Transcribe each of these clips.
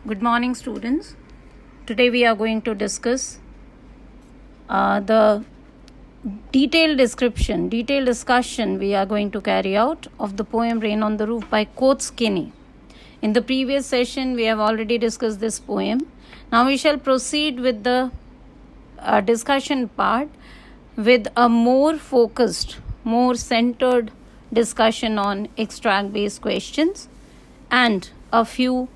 Good morning, students. Today we are going to discuss the detailed discussion we are going to carry out of the poem Rain on the Roof by Coates Kinney. In the previous session, we have already discussed this poem. Now we shall proceed with the discussion part with a more focused, more centered discussion on extract-based questions and a few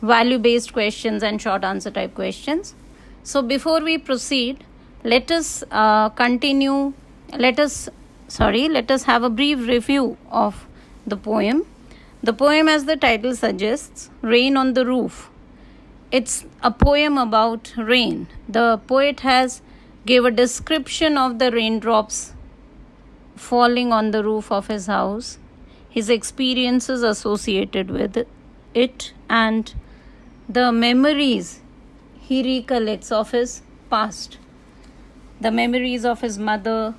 value-based questions and short answer type questions. So before we proceed, let us have a brief review of the poem. The poem, as the title suggests, Rain on the Roof. It's a poem about rain. The poet has gave a description of the raindrops falling on the roof of his house, his experiences associated with it, and the memories he recollects of his past. The memories of his mother,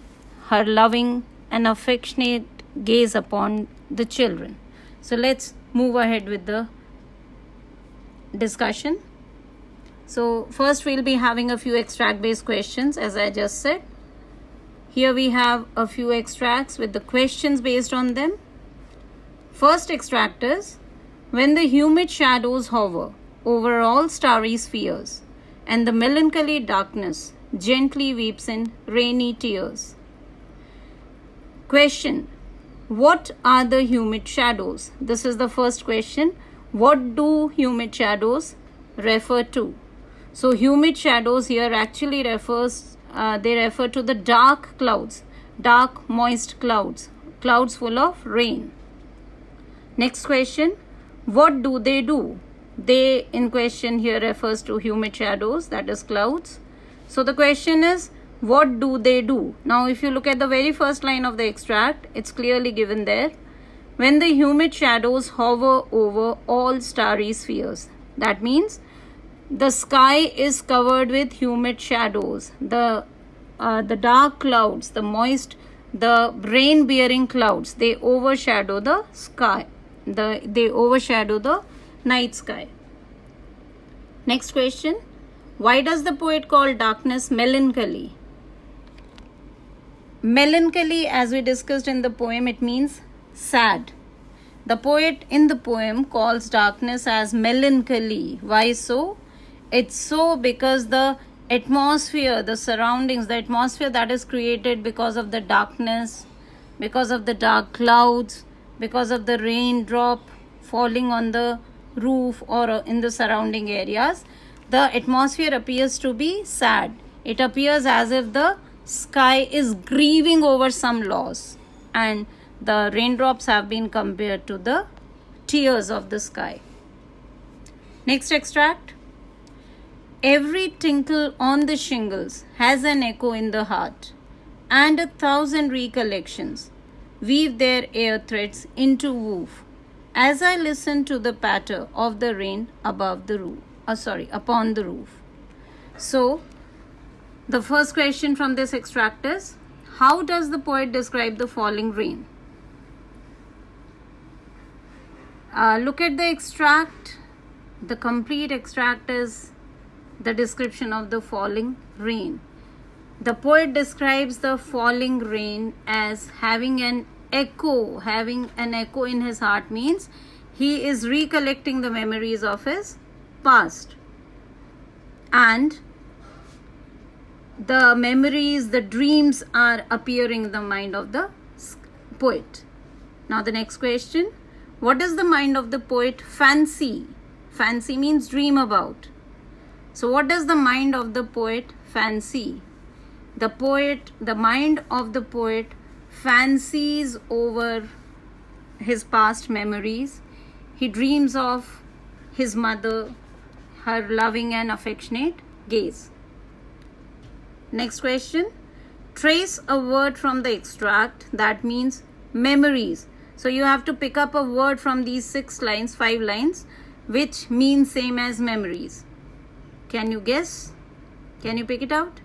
her loving and affectionate gaze upon the children. So let's move ahead with the discussion. So first we'll be having a few extract-based questions, as I just said. Here we have a few extracts with the questions based on them. First extract is, when the humid shadows hover over all starry spheres, and the melancholy darkness gently weeps in rainy tears. Question: what are the humid shadows? This is the first question. What do humid shadows refer to? So humid shadows here actually refer to the dark clouds, dark moist clouds, clouds full of rain. Next question: what do they do? They in question here refers to humid shadows, that is clouds. So the question is, what do they do? Now if you look at the very first line of the extract, it's clearly given there. When the humid shadows hover over all starry spheres. That means the sky is covered with humid shadows. The dark clouds, the moist, the rain-bearing clouds, they overshadow the sky. They overshadow the night sky. Next question: why does the poet call darkness melancholy? Melancholy, as we discussed in the poem, it means sad. The poet in the poem calls darkness as melancholy. Why so? It's so because the atmosphere, the surroundings, the atmosphere that is created because of the darkness, because of the dark clouds, because of the raindrop falling on the roof or in the surrounding areas, the atmosphere appears to be sad. It appears as if the sky is grieving over some loss, and the raindrops have been compared to the tears of the sky. Next extract: every tinkle on the shingles has an echo in the heart, and 1,000 recollections weave their air threads into woof as I listen to the patter of the rain upon the roof. So the first question from this extract is, how does the poet describe the falling rain? Look at the extract. The complete extract is the description of the falling rain. The poet describes the falling rain as having an echo. Having an echo in his heart means he is recollecting the memories of his past. And the memories, the dreams are appearing in the mind of the poet. Now the next question: what does the mind of the poet fancy? Fancy means dream about. So what does the mind of the poet fancy? The mind of the poet fancies over his past memories. He dreams of his mother, her loving and affectionate gaze. Next question: trace a word from the extract that means memories. So you have to pick up a word from these 5 lines, which means same as memories. Can you guess? Can you pick it out?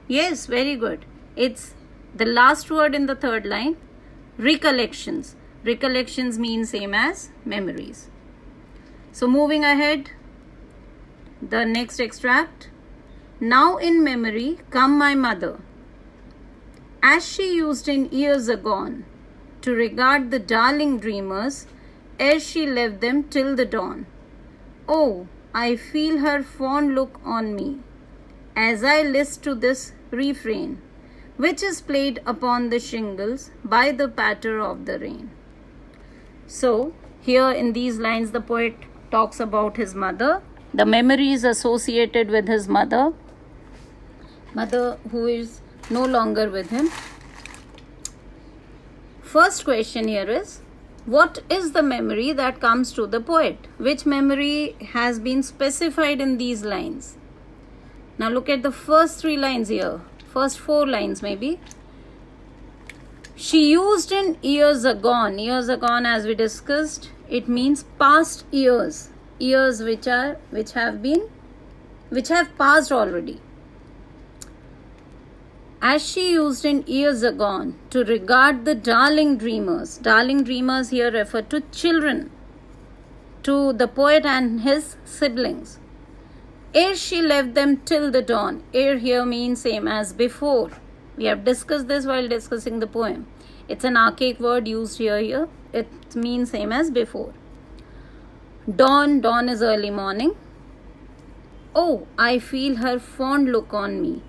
Yes, very good. It's the last word in the third line, recollections. Recollections mean same as memories. So moving ahead, The next extract. Now in memory come my mother, as she used in years agone, to regard the darling dreamers ere she left them till the dawn. Oh, I feel her fond look on me, as I list to this refrain, which is played upon the shingles by the patter of the rain. So, here in these lines, the poet talks about his mother, the memories associated with his mother who is no longer with him. First question here is, what is the memory that comes to the poet? Which memory has been specified in these lines? Now look at the first 3 lines here. First 4 lines maybe. She used in years agone. Years agone, as we discussed, it means past years. Years which have passed already. As she used in years agone to regard the darling dreamers. Darling dreamers here refer to children, to the poet and his siblings. Ere she left them till the dawn. Ere here means same as before. We have discussed this while discussing the poem. It's an archaic word used here. It means same as before. Dawn is early morning. Oh, I feel her fond look on me.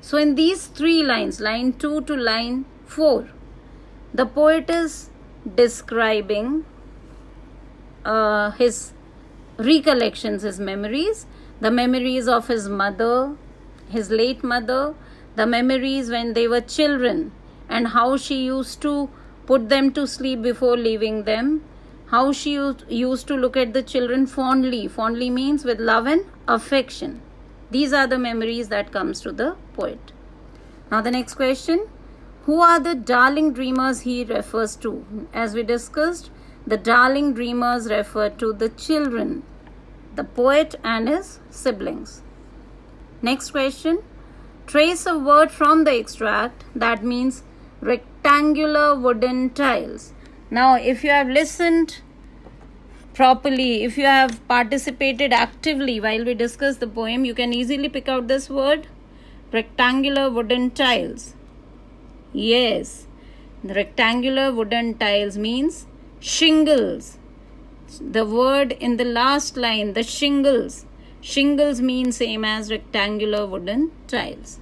So in these 3 lines, line 2 to line 4, the poet is describing his recollections, his memories, the memories of his mother, his late mother, the memories when they were children, and how she used to put them to sleep before leaving them, how she used to look at the children fondly. Fondly means with love and affection. These are the memories that comes to the poet. Now the next question. Who are the darling dreamers he refers to? As we discussed, the darling dreamers refer to the children, the poet and his siblings. Next question. Trace a word from the extract that means rectangular wooden tiles. Now, if you have listened properly, if you have participated actively while we discuss the poem, you can easily pick out this word, rectangular wooden tiles. Yes, the rectangular wooden tiles means shingles. The word in the last line, the shingles. Shingles means same as rectangular wooden tiles.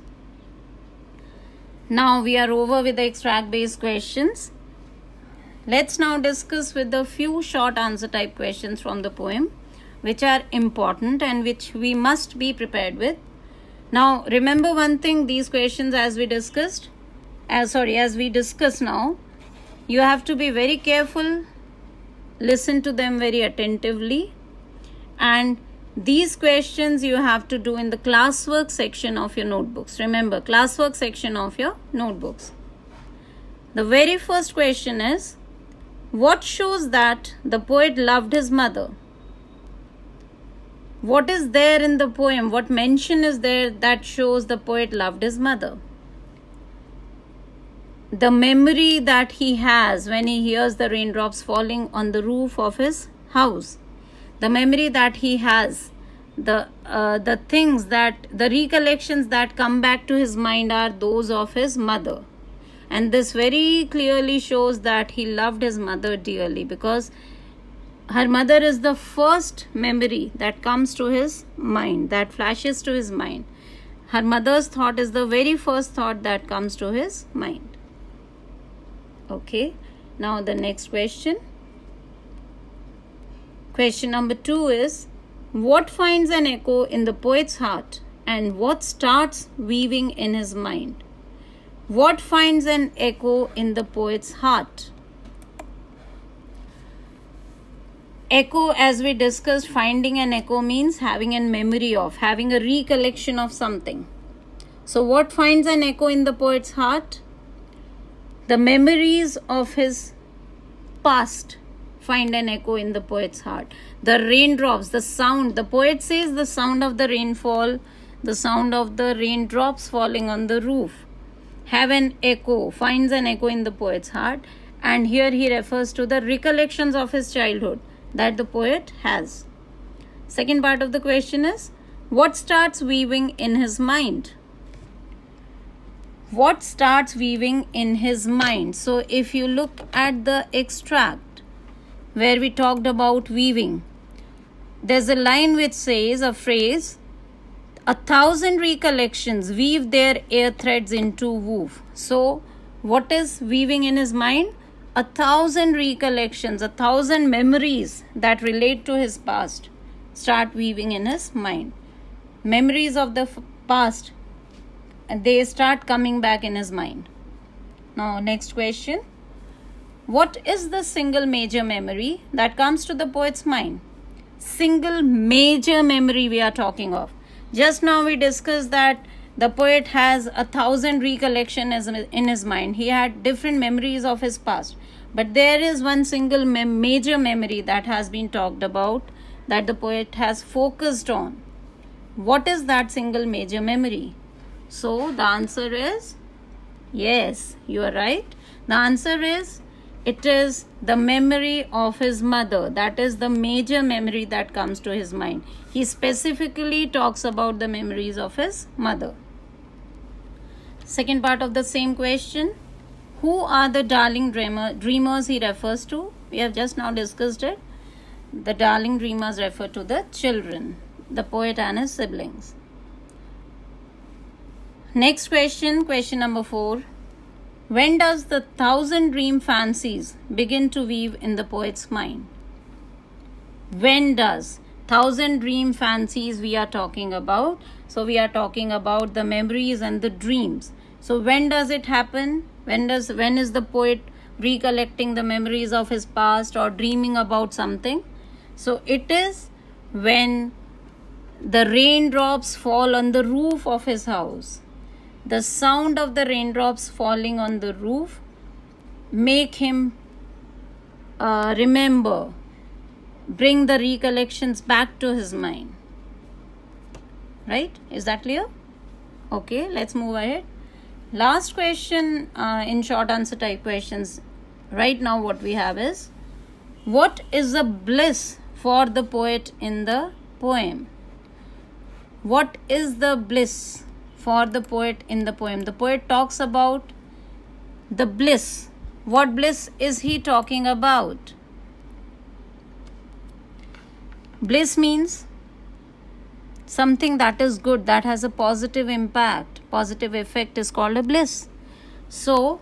Now we are over with the extract based questions. Let's now discuss with a few short answer type questions from the poem, which are important and which we must be prepared with. Now remember one thing, these questions as we discuss now, you have to be very careful, listen to them very attentively, and these questions you have to do in the classwork section of your notebooks. Remember, classwork section of your notebooks. The very first question is, what shows that the poet loved his mother? What is there in the poem? What mention is there that shows the poet loved his mother? The memory that he has when he hears the raindrops falling on the roof of his house. The memory that he has, the recollections that come back to his mind are those of his mother. And this very clearly shows that he loved his mother dearly, because her mother is the first memory that comes to his mind, that flashes to his mind. Her mother's thought is the very first thought that comes to his mind. Okay, now the next question. Question number 2 is, what finds an echo in the poet's heart and what starts weaving in his mind? What finds an echo in the poet's heart? Echo, as we discussed, finding an echo means having a memory of, having a recollection of something. So what finds an echo in the poet's heart? The memories of his past find an echo in the poet's heart. The raindrops, the sound, the poet says the sound of the rainfall, the sound of the raindrops falling on the roof, have an echo, finds an echo in the poet's heart. And here he refers to the recollections of his childhood that the poet has. Second part of the question is, What starts weaving in his mind? What starts weaving in his mind? So if you look at the extract where we talked about weaving, there's a line which says, a phrase, 1,000 recollections weave their air threads into woof. So what is weaving in his mind? 1,000 recollections, 1,000 memories that relate to his past start weaving in his mind. Memories of the past, they start coming back in his mind. Now next question. What is the single major memory that comes to the poet's mind? Single major memory we are talking of. Just now we discussed that the poet has 1,000 recollections in his mind. He had different memories of his past. But there is one single major memory that has been talked about, that the poet has focused on. What is that single major memory? So the answer is, yes, you are right. The answer is, it is the memory of his mother. That is the major memory that comes to his mind. He specifically talks about the memories of his mother. Second part of the same question. Who are the darling dreamers he refers to? We have just now discussed it. The darling dreamers refer to the children, the poet and his siblings. Next question, question number 4. When does the 1,000 dream fancies begin to weave in the poet's mind? When does 1,000 dream fancies we are talking about? So we are talking about the memories and the dreams. So when does it happen? When is the poet recollecting the memories of his past or dreaming about something? So it is when the raindrops fall on the roof of his house. The sound of the raindrops falling on the roof make him remember, bring the recollections back to his mind. Right? Is that clear? Okay, let's move ahead. Last question in short answer type questions. Right now what we have is, what is the bliss for the poet in the poem? What is the bliss for the poet in the poem? The poet talks about the bliss. What bliss is he talking about? Bliss means something that is good, that has a positive impact, positive effect is called a bliss. So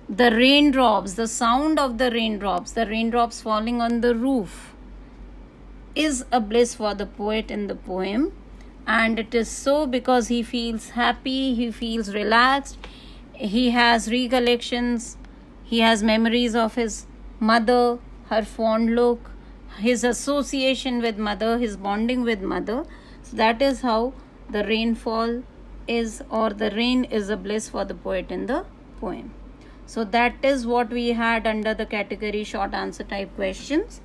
the raindrops, the sound of the raindrops falling on the roof is a bliss for the poet in the poem. And it is so because he feels happy, he feels relaxed, he has recollections, he has memories of his mother, her fond look, his association with mother, his bonding with mother. So that is how the rainfall is, or the rain is a bliss for the poet in the poem. So that is what we had under the category short answer type questions.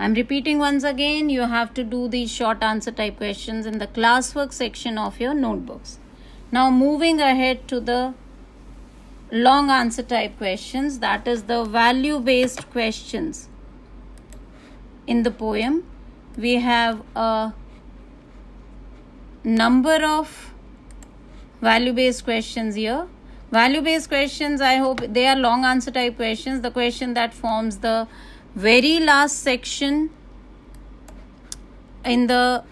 I'm repeating once again, you have to do these short answer type questions in the classwork section of your notebooks. Now moving ahead to the long answer type questions, that is the value based questions. In the poem, we have a number of value based questions here. Value based questions, I hope they are long answer type questions. The question that forms the very last section in the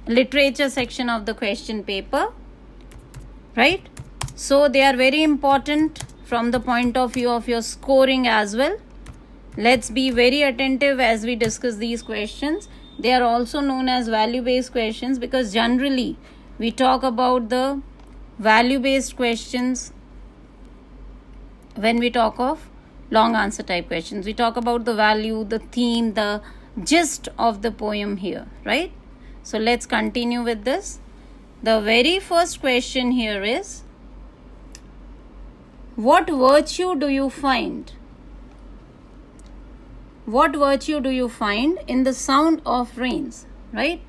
literature section of the question paper, right? So they are very important from the point of view of your scoring as well. Let's be very attentive as we discuss these questions. They are also known as value based questions because generally we talk about the value based questions when we talk of long answer type questions. We talk about the value, the theme, the gist of the poem here, right? So let's continue with this. The very first question here is, what virtue do you find? What virtue do you find in the sound of rains, right?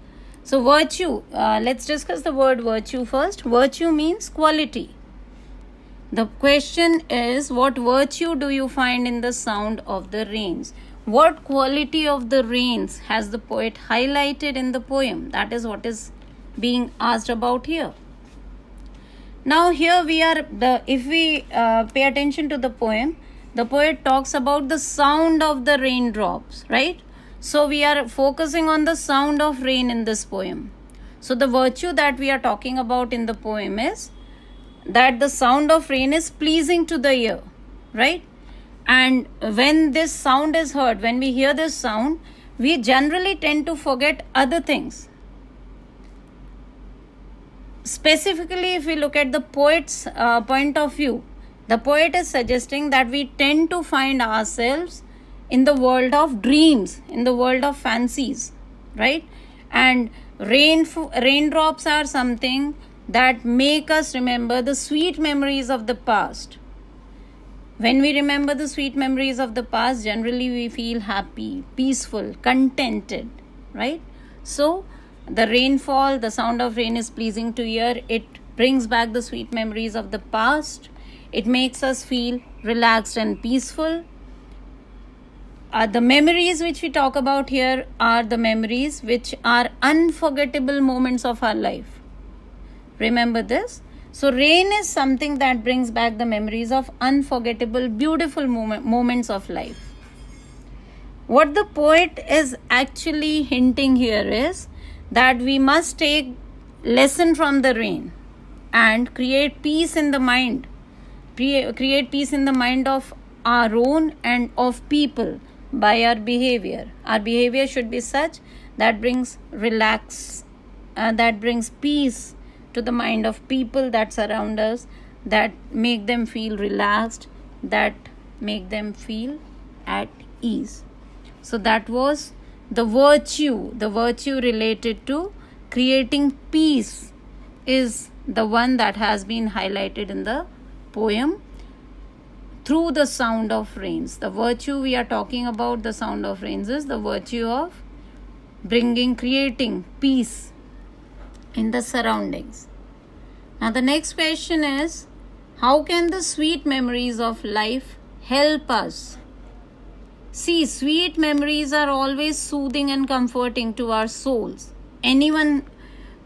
So virtue, let's discuss the word virtue first. Virtue means quality. The question is, what virtue do you find in the sound of the rains? What quality of the rains has the poet highlighted in the poem? That is what is being asked about here. Now here we are, if we pay attention to the poem, the poet talks about the sound of the raindrops, right? So we are focusing on the sound of rain in this poem. So the virtue that we are talking about in the poem is that the sound of rain is pleasing to the ear, right? And when this sound is heard, when we hear this sound, we generally tend to forget other things. Specifically, if we look at the poet's point of view, the poet is suggesting that we tend to find ourselves in the world of dreams, in the world of fancies, right? And raindrops are something that make us remember the sweet memories of the past. When we remember the sweet memories of the past, generally we feel happy, peaceful, contented, right? So the rainfall, the sound of rain is pleasing to ear. It brings back the sweet memories of the past. It makes us feel relaxed and peaceful. The memories which we talk about here are the memories which are unforgettable moments of our life. Remember this. So rain is something that brings back the memories of unforgettable, beautiful moments of life. What the poet is actually hinting here is that we must take lesson from the rain and create peace in the mind. Create peace in the mind of our own and of people by our behavior. Our behavior should be such that brings that brings peace to the mind of people that surround us, that make them feel relaxed, that make them feel at ease. So that was the virtue related to creating peace is the one that has been highlighted in the poem through the sound of rains. The virtue we are talking about, the sound of rains, is the virtue of creating peace in the surroundings. Now the next question is, how can the sweet memories of life help us? See, sweet memories are always soothing and comforting to our souls. Anyone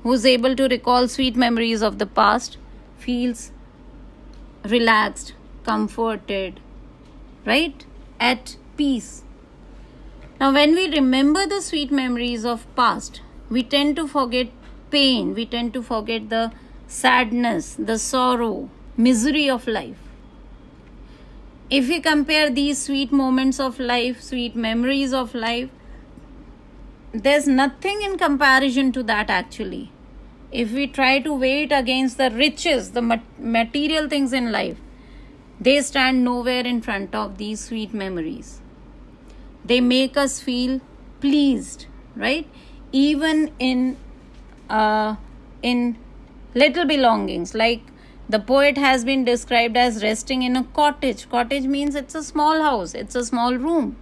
who is able to recall sweet memories of the past feels relaxed, comforted, right? At peace. Now when we remember the sweet memories of past, we tend to forget pain, we tend to forget the sadness, the sorrow, misery of life. If we compare these sweet moments of life, sweet memories of life, there's nothing in comparison to that actually. If we try to weigh it against the riches, the material things in life, they stand nowhere in front of these sweet memories. They make us feel pleased, right? Even in little belongings, like the poet has been described as resting in a cottage. Cottage means it's a small house, it's a small room,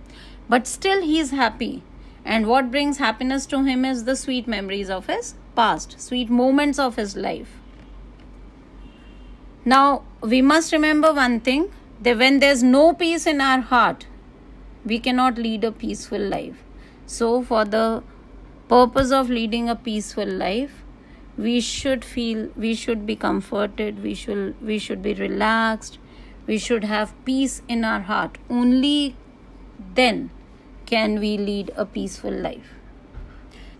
but still he is happy. And what brings happiness to him is the sweet memories of his past, sweet moments of his life. Now, we must remember one thing, that when there's no peace in our heart, we cannot lead a peaceful life. So, for the purpose of leading a peaceful life, we should be comforted, we should be relaxed, we should have peace in our heart. Only then can we lead a peaceful life.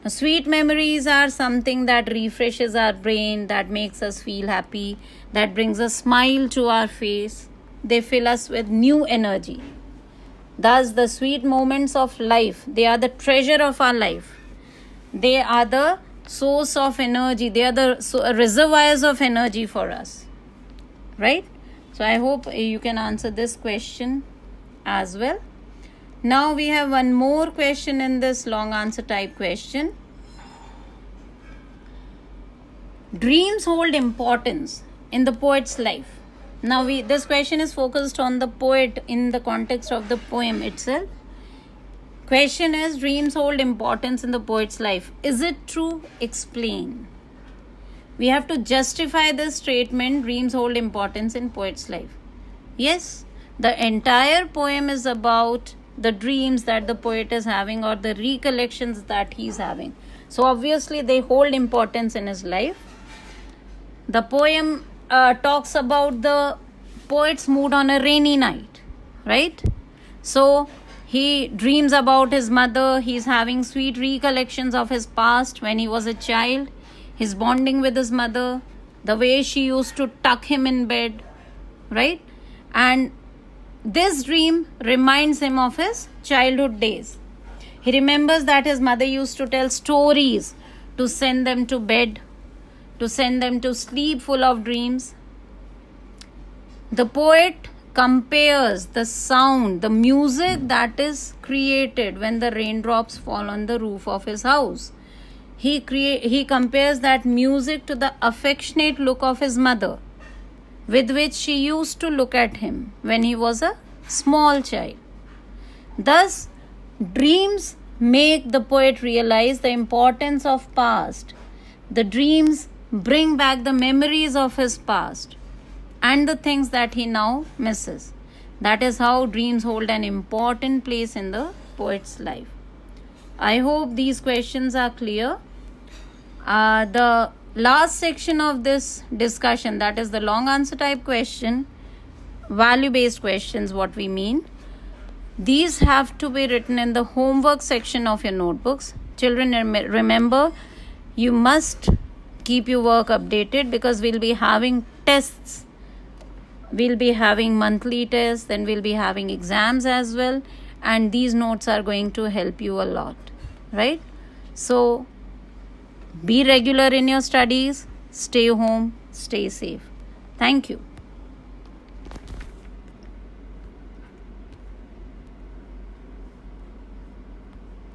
Now, sweet memories are something that refreshes our brain, that makes us feel happy, that brings a smile to our face. They fill us with new energy. Thus, the sweet moments of life, they are the treasure of our life. They are the source of energy. They are the reservoirs of energy for us. Right? So, I hope you can answer this question as well. Now, we have one more question in this long answer type question. Dreams hold importance in the poet's life. Now, this question is focused on the poet in the context of the poem itself. Question is, dreams hold importance in the poet's life. Is it true? Explain. We have to justify this statement, dreams hold importance in poet's life. Yes, the entire poem is about the dreams that the poet is having or the recollections that he's having. So obviously they hold importance in his life. The poem talks about the poet's mood on a rainy night, right? So he dreams about his mother. He's having sweet recollections of his past when he was a child. His bonding with his mother, the way she used to tuck him in bed, right? And this dream reminds him of his childhood days. He remembers that his mother used to tell stories to send them to bed, to send them to sleep full of dreams. The poet compares the sound, the music that is created when the raindrops fall on the roof of his house. He compares that music to the affectionate look of his mother, with which she used to look at him when he was a small child. Thus, dreams make the poet realize the importance of past. The dreams bring back the memories of his past and the things that he now misses. That is how dreams hold an important place in the poet's life. I hope these questions are clear. The last section of this discussion, that is the long answer type question, value based questions, what we mean. These have to be written in the homework section of your notebooks. Children, remember, you must keep your work updated because we'll be having tests. We'll be having monthly tests, then we'll be having exams as well. And these notes are going to help you a lot, right? So, be regular in your studies, stay home, stay safe. Thank you.